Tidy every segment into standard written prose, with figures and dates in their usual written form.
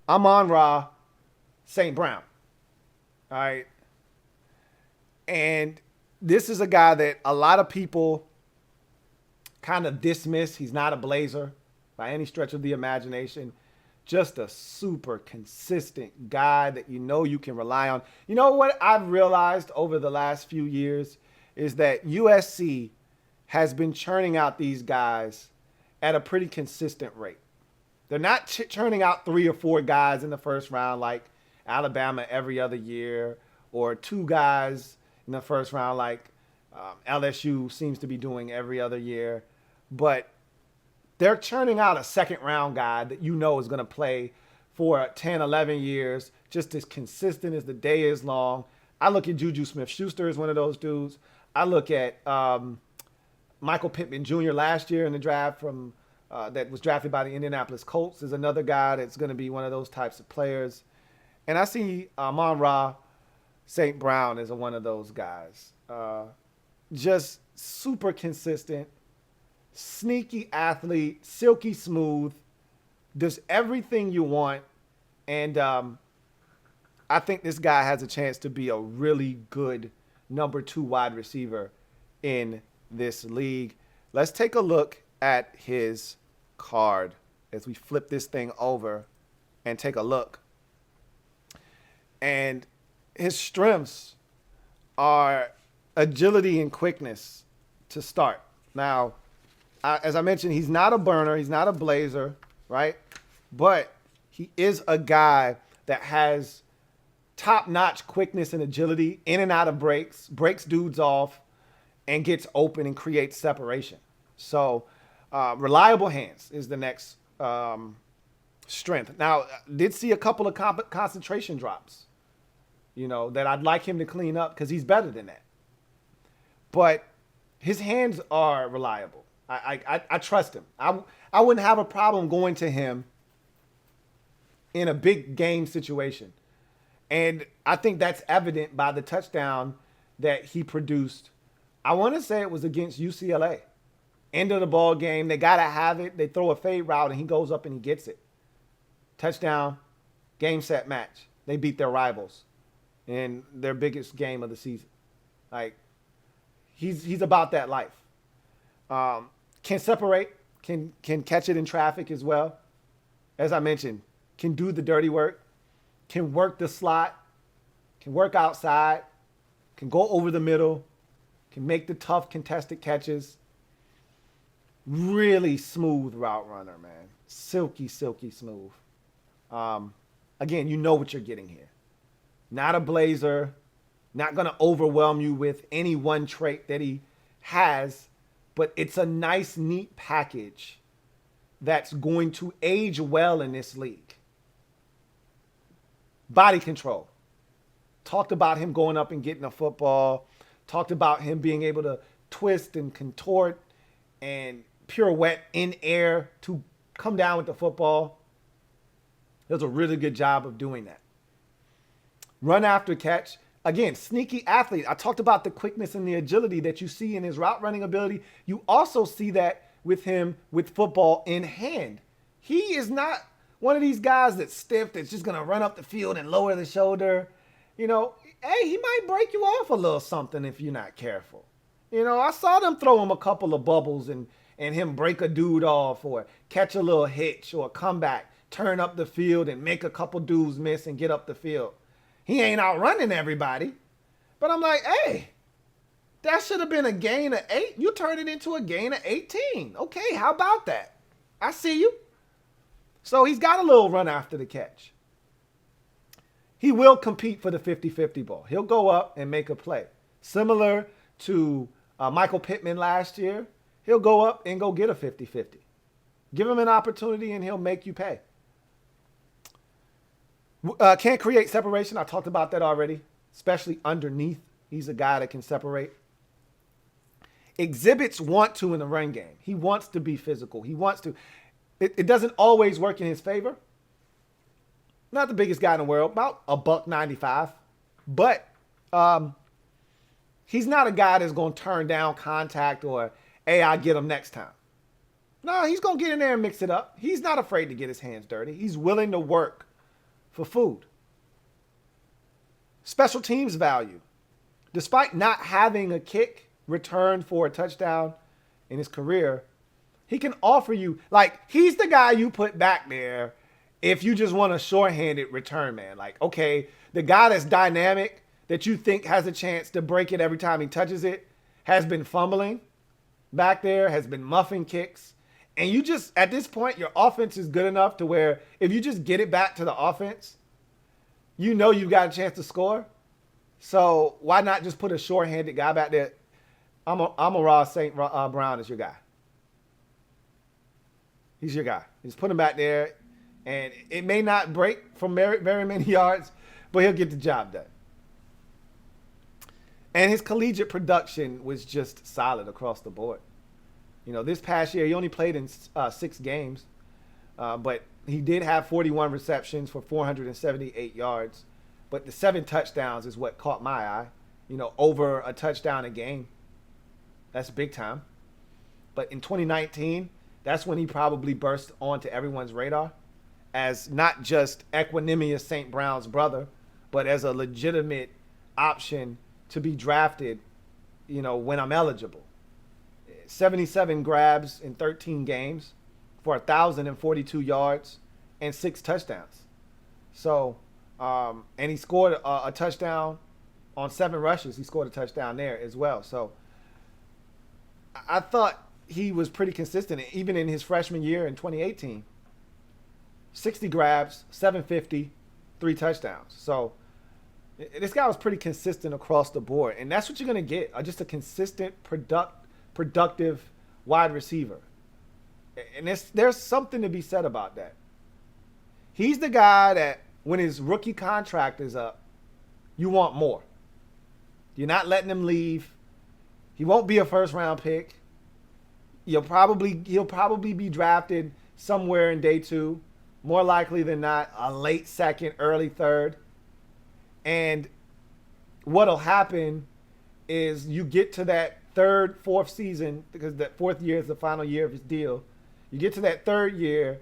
Amon-Ra St. Brown. All right. And this is a guy that a lot of people kind of dismiss. He's not a Blazer by any stretch of the imagination. Just a super consistent guy that you can rely on. You know what I've realized over the last few years is that USC has been churning out these guys at a pretty consistent rate. They're not churning out 3 or 4 guys in the first round like Alabama every other year, or 2 guys in the first round like LSU seems to be doing every other year. But they're churning out a second round guy that is going to play for 10, 11 years, just as consistent as the day is long. I look at Juju Smith-Schuster as one of those dudes. I look at Michael Pittman Jr. last year in the draft from that was drafted by the Indianapolis Colts is another guy that's going to be one of those types of players. And I see Amon-Ra St. Brown as one of those guys. Just super consistent, sneaky athlete, silky smooth, does everything you want. And I think this guy has a chance to be a really good number 2 wide receiver in this league. Let's take a look at his card as we flip this thing over and take a look. And his strengths are agility and quickness to start. Now, as I mentioned, he's not a burner. He's not a Blazer, right? But he is a guy that has top-notch quickness and agility in and out of breaks dudes off, and gets open and creates separation. So reliable hands is the next strength. Now, did see a couple of concentration drops, that I'd like him to clean up because he's better than that. But his hands are reliable. I trust him. I wouldn't have a problem going to him in a big game situation. And I think that's evident by the touchdown that he produced. I want to say it was against UCLA. End of the ball game. They got to have it. They throw a fade route, and he goes up and he gets it. Touchdown, game, set, match. They beat their rivals in their biggest game of the season. Like, he's about that life. Can separate, can catch it in traffic as well. As I mentioned, can do the dirty work, can work the slot, can work outside, can go over the middle, can make the tough contested catches. Really smooth route runner, man. Silky, silky smooth. Again, you know what you're getting here. Not a Blazer, not going to overwhelm you with any one trait that he has, but it's a nice, neat package that's going to age well in this league. Body control. Talked about him going up and getting a football. Talked about him being able to twist and contort and pirouette in air to come down with the football. Does a really good job of doing that. Run after catch. Again, sneaky athlete. I talked about the quickness and the agility that you see in his route running ability. You also see that with him with football in hand. He is not one of these guys that's stiff, that's just going to run up the field and lower the shoulder. Hey, he might break you off a little something if you're not careful. I saw them throw him a couple of bubbles and him break a dude off or catch a little hitch or come back, turn up the field and make a couple dudes miss and get up the field. He ain't outrunning everybody. But I'm like, hey, that should have been a gain of 8. You turned it into a gain of 18. Okay, how about that? I see you. So he's got a little run after the catch. He will compete for the 50-50 ball. He'll go up and make a play. Similar to Michael Pittman last year, he'll go up and go get a 50-50. Give him an opportunity and he'll make you pay. Can't create separation. I talked about that already, especially underneath. He's a guy that can separate. Exhibits want to in the run game. He wants to be physical. He wants to. It doesn't always work in his favor. Not the biggest guy in the world, about $195. But he's not a guy that's going to turn down contact or, hey, I'll get him next time. No, he's going to get in there and mix it up. He's not afraid to get his hands dirty. He's willing to work for food. Special teams value. Despite not having a kick return for a touchdown in his career, he can offer you, like, he's the guy you put back there if you just want a shorthanded return man. Like, okay, the guy that's dynamic, that you think has a chance to break it every time he touches it, has been fumbling back there, has been muffing kicks. And you just, at this point, your offense is good enough to where if you just get it back to the offense, you know you've got a chance to score. So why not just put a short-handed guy back there? Amon-Ra St. Brown is your guy. He's your guy. Just put him back there, and it may not break from very many yards, but he'll get the job done. And his collegiate production was just solid across the board. You know, this past year, he only played in 6 games, but he did have 41 receptions for 478 yards. But the 7 touchdowns is what caught my eye. You know, over a touchdown a game. That's big time. But in 2019, that's when he probably burst onto everyone's radar as not just Equanimous St. Brown's brother, but as a legitimate option to be drafted, you know, when I'm eligible. 77 grabs in 13 games for 1,042 yards and 6 touchdowns. So, and he scored a touchdown on 7 rushes. He scored a touchdown there as well. So I thought he was pretty consistent, even in his freshman year in 2018. 60 grabs, 750, 3 touchdowns. So this guy was pretty consistent across the board. And that's what you're going to get, just a consistent, productive wide receiver. And there's something to be said about that. He's the guy that when his rookie contract is up, you want more. You're not letting him leave. He won't be a first-round pick. He'll probably be drafted somewhere in day 2. More likely than not, a late second, early third. And what'll happen is you get to that third, fourth season, because that 4th year is the final year of his deal. You get to that 3rd year,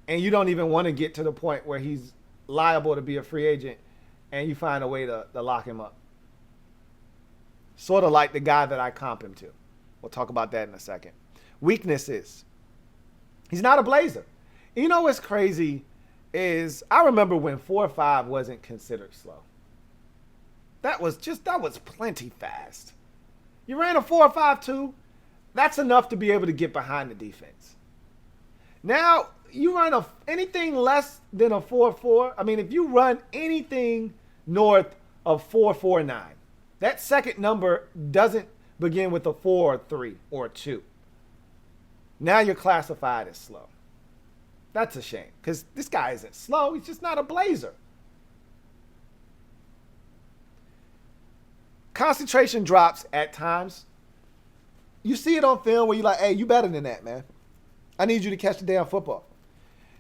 and you don't even want to get to the point where he's liable to be a free agent, and you find a way to lock him up. Sort of like the guy that I comp him to. We'll talk about that in a second. Weaknesses. He's not a blazer. You know what's crazy is I remember when 4.5 wasn't considered slow. That was plenty fast. You ran a 4.52, that's enough to be able to get behind the defense. Now, you run anything less than a 4.4. I mean, if you run anything north of 4.49, that second number doesn't begin with a 4 or 3 or 2. Now you're classified as slow. That's a shame, because this guy isn't slow. He's just not a blazer. Concentration drops at times. You see it on film where you're like, hey, you better than that, man. I need you to catch the damn football.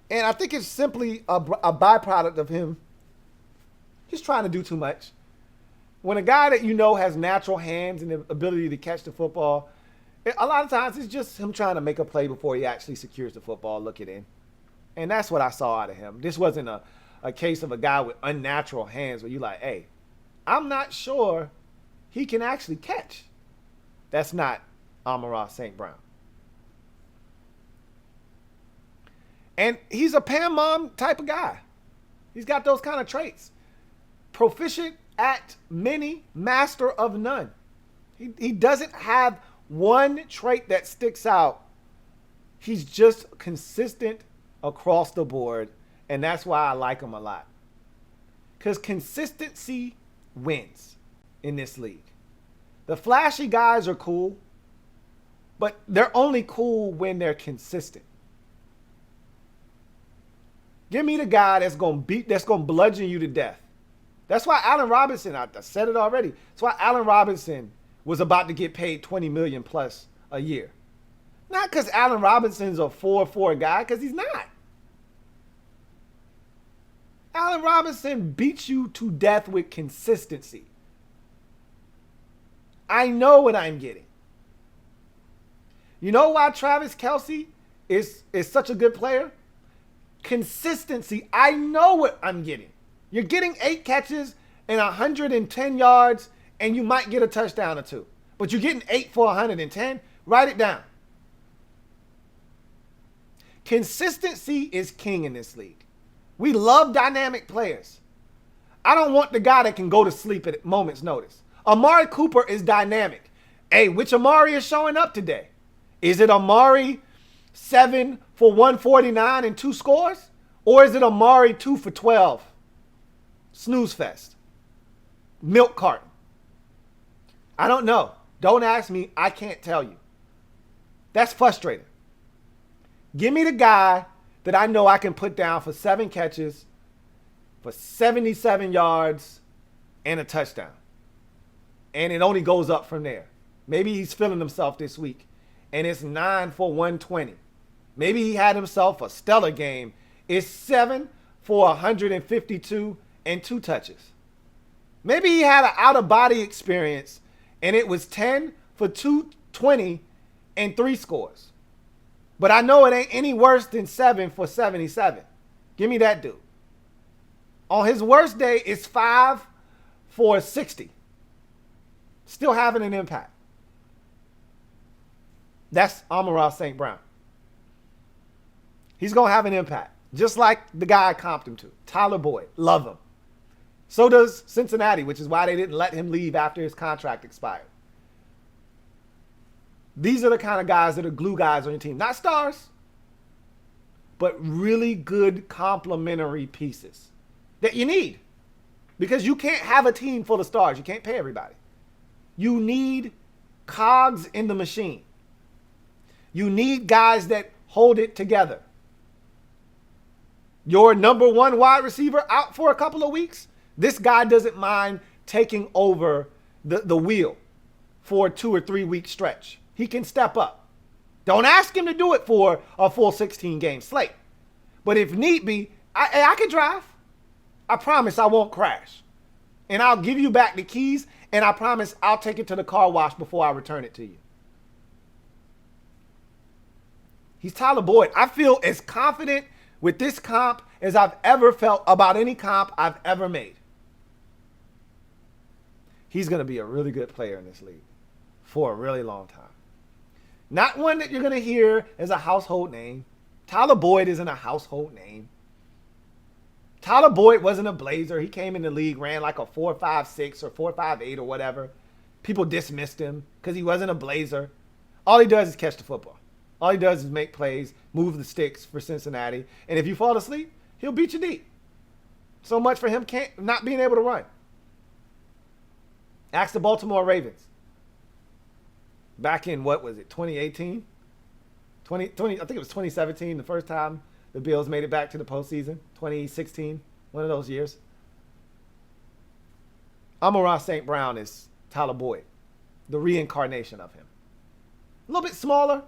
And I think it's simply a byproduct of him just trying to do too much. When a guy that you know has natural hands and the ability to catch the football, a lot of times it's just him trying to make a play before he actually secures the football, look it in. And that's what I saw out of him. This wasn't a case of a guy with unnatural hands where you're like, hey, I'm not sure he can actually catch. That's not Amon-Ra St. Brown. And he's a Pam Mom type of guy. He's got those kind of traits. Proficient at many, master of none. He doesn't have one trait that sticks out. He's just consistent across the board, and that's why I like him a lot. Because consistency wins in this league. The flashy guys are cool, but they're only cool when they're consistent. Give me the guy that's going to bludgeon you to death. That's why Allen Robinson, I said it already. That's why Allen Robinson was about to get paid $20 million plus a year. Not because Allen Robinson's a 4-4 guy, because he's not. Allen Robinson beats you to death with consistency. I know what I'm getting. You know why Travis Kelce is such a good player? Consistency. I know what I'm getting. You're getting 8 catches and 110 yards, and you might get a touchdown or 2. But you're getting 8 for 110. Write it down. Consistency is king in this league. We love dynamic players. I don't want the guy that can go to sleep at a moment's notice. Amari Cooper is dynamic. Hey, which Amari is showing up today? Is it Amari 7 for 149 and 2 scores? Or is it Amari 2 for 12? Snooze fest. Milk carton. I don't know. Don't ask me. I can't tell you. That's frustrating. Give me the guy that I know I can put down for 7 catches, for 77 yards, and a touchdown. And it only goes up from there. Maybe he's feeling himself this week, and it's 9 for 120. Maybe he had himself a stellar game. It's 7 for 152 and 2 touches. Maybe he had an out-of-body experience, and it was 10 for 220 and 3 scores. But I know it ain't any worse than 7 for 77. Give me that dude. On his worst day, it's 5 for 60. Still having an impact. That's Amon-Ra St. Brown. He's going to have an impact. Just like the guy I comped him to. Tyler Boyd. Love him. So does Cincinnati, which is why they didn't let him leave after his contract expired. These are the kind of guys that are glue guys on your team. Not stars, but really good complementary pieces that you need. Because you can't have a team full of stars. You can't pay everybody. You need cogs in the machine. You need guys that hold it together. Your number 1 wide receiver out for a couple of weeks. This guy doesn't mind taking over the wheel for a 2 or 3 week stretch. He can step up. Don't ask him to do it for a full 16 game slate. But if need be, I can drive. I promise I won't crash. And I'll give you back the keys, and I promise I'll take it to the car wash before I return it to you. He's Tyler Boyd. I feel as confident with this comp as I've ever felt about any comp I've ever made. He's going to be a really good player in this league for a really long time. Not one that you're going to hear as a household name. Tyler Boyd isn't a household name. Tyler Boyd wasn't a Blazer. He came in the league, ran like a 4.56 or 4.58 or whatever. People dismissed him because he wasn't a Blazer. All he does is catch the football. All he does is make plays, move the sticks for Cincinnati. And if you fall asleep, he'll beat you deep. So much for him not being able to run. Ask the Baltimore Ravens. Back in, what was it, 2018? I think it was 2017, the first time the Bills made it back to the postseason. 2016, one of those years. Amon-Ra St. Brown is Tyler Boyd, the reincarnation of him. A little bit smaller.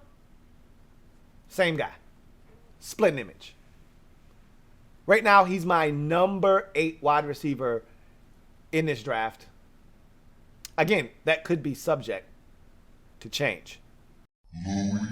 Same guy. Split an image. Right now, he's my number 8 wide receiver in this draft. Again, that could be subject to change. Louie